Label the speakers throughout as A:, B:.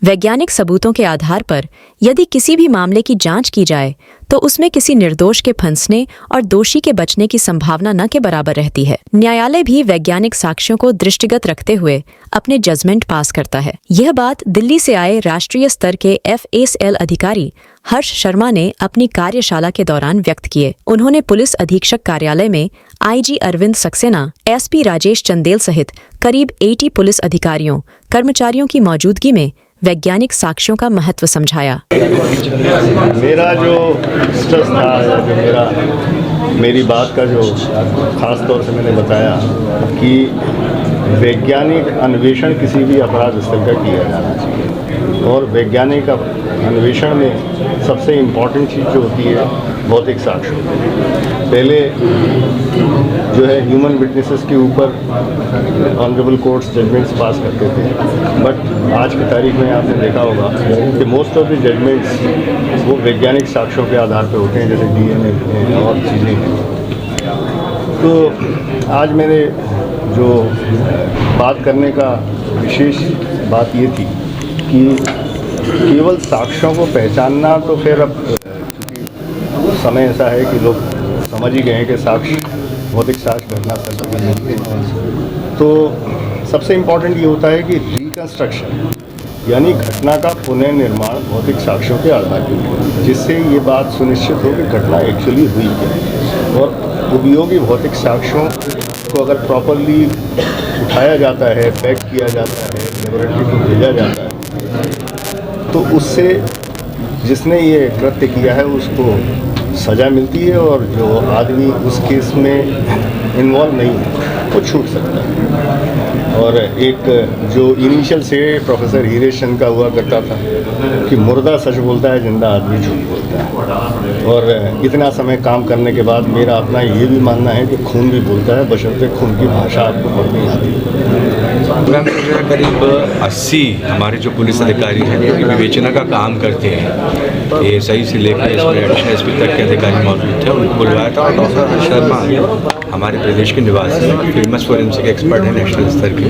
A: वैज्ञानिक सबूतों के आधार पर यदि किसी भी मामले की जांच की जाए तो उसमें किसी निर्दोष के फंसने और दोषी के बचने की संभावना न के बराबर रहती है। न्यायालय भी वैज्ञानिक साक्ष्यों को दृष्टिगत रखते हुए अपने जजमेंट पास करता है। यह बात दिल्ली से आए राष्ट्रीय स्तर के FSL अधिकारी हर्ष शर्मा ने अपनी कार्यशाला के दौरान व्यक्त किए। उन्होंने पुलिस अधीक्षक कार्यालय में IG अरविंद सक्सेना, SP राजेश चंदेल सहित करीब 80 पुलिस अधिकारियों, कर्मचारियों की मौजूदगी में वैज्ञानिक साक्ष्यों का महत्व समझाया।
B: मेरा जो स्ट्रेस था या जो मेरी बात का जो खास तौर से मैंने बताया कि वैज्ञानिक अन्वेषण किसी भी अपराध स्थल का किया जाना चाहिए और वैज्ञानिक अन्वेषण में सबसे इम्पॉर्टेंट चीज़ जो होती है भौतिक साक्ष्य। पहले जो है ह्यूमन विटनेसेस के ऊपर ऑनरेबल कोर्ट्स जजमेंट्स पास करते थे, बट आज की तारीख में आपने देखा होगा कि मोस्ट ऑफ द जजमेंट्स वो वैज्ञानिक साक्ष्यों के आधार पर होते हैं, जैसे DNA और चीज़ें हैं। तो आज मैंने जो बात करने का विशेष बात ये थी कि केवल साक्ष्यों को पहचानना, तो फिर अब समय ऐसा है कि लोग समझ ही गए हैं कि साक्ष्य भौतिक साक्ष्य घटना स्थल पर मिलते हैं। तो सबसे इम्पॉर्टेंट ये होता है कि रिकंस्ट्रक्शन यानी घटना का पुनर्निर्माण भौतिक साक्ष्यों के आधार पर, जिससे ये बात सुनिश्चित हो कि घटना एक्चुअली हुई क्या। और उपयोगी भौतिक साक्ष्यों को अगर प्रॉपरली उठाया जाता है, पैक किया जाता है, लेबोरेटरी को भेजा जाता है, तो उससे जिसने ये कृत्य किया है उसको सज़ा मिलती है और जो आदमी उस केस में इन्वॉल्व नहीं है वो छूट सकता है। और एक जो इनिशियल से प्रोफेसर हीरेश चंद का हुआ करता था कि मुर्दा सच बोलता है, जिंदा आदमी झूठ बोलता है। और इतना समय काम करने के बाद मेरा अपना ये भी मानना है कि खून भी बोलता है, बशर्ते खून की भाषा आपको पढ़नी आती है।
C: करीब 80 हमारे जो पुलिस अधिकारी हैं जो विवेचना का काम करते हैं, ये सही से लेकर इसमें एडिशनल SP तक के अधिकारी मौजूद थे, उनको बुलवाया था। और डॉक्टर हर्ष शर्मा हमारे प्रदेश के निवासी हैं, फेमस फोरेंसिक एक्सपर्ट हैं नेशनल स्तर के।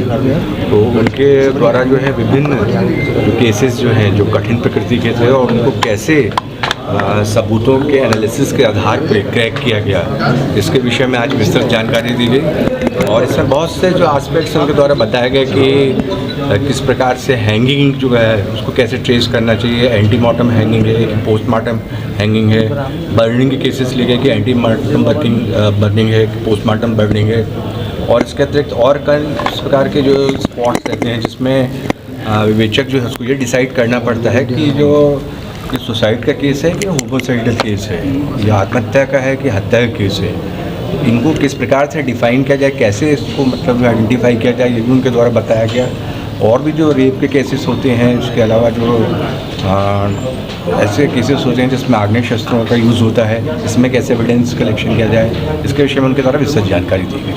C: तो उनके द्वारा जो है विभिन्न जो केसेस जो हैं जो कठिन प्रकृति के थे और उनको कैसे सबूतों के एनालिसिस के आधार पर क्रैक किया गया, इसके विषय में आज विस्तृत जानकारी दी गई। और इसमें बहुत से जो एस्पेक्ट्स उनके द्वारा बताया गया कि किस प्रकार से हैंगिंग जो है उसको कैसे ट्रेस करना चाहिए, एंटीमॉर्टम हैंगिंग है, पोस्टमार्टम हैंगिंग है, बर्निंग के केसेस लिए गए कि एंटीमॉर्टम बर्निंग है, पोस्टमार्टम बर्निंग है। और इसके अतिरिक्त और कई इस प्रकार के जो स्पॉट्स रहते हैं जिसमें विवेचक जो है उसको ये डिसाइड करना पड़ता है कि जो कि सुसाइड का केस है कि होमोसाइडल केस है, या आत्महत्या का है कि हत्या का केस है। इनको किस प्रकार से डिफ़ाइन किया जाए, कैसे इसको मतलब आइडेंटिफाई किया जाए, ये भी उनके द्वारा बताया गया। और भी जो रेप के केसेस होते हैं, इसके अलावा जो ऐसे केसेस होते हैं जिसमें आग्नेय शस्त्रों का यूज़ होता है, इसमें कैसे एविडेंस कलेक्शन किया जाए, इसके विषय में उनके द्वारा विस्तृत जानकारी दी गई।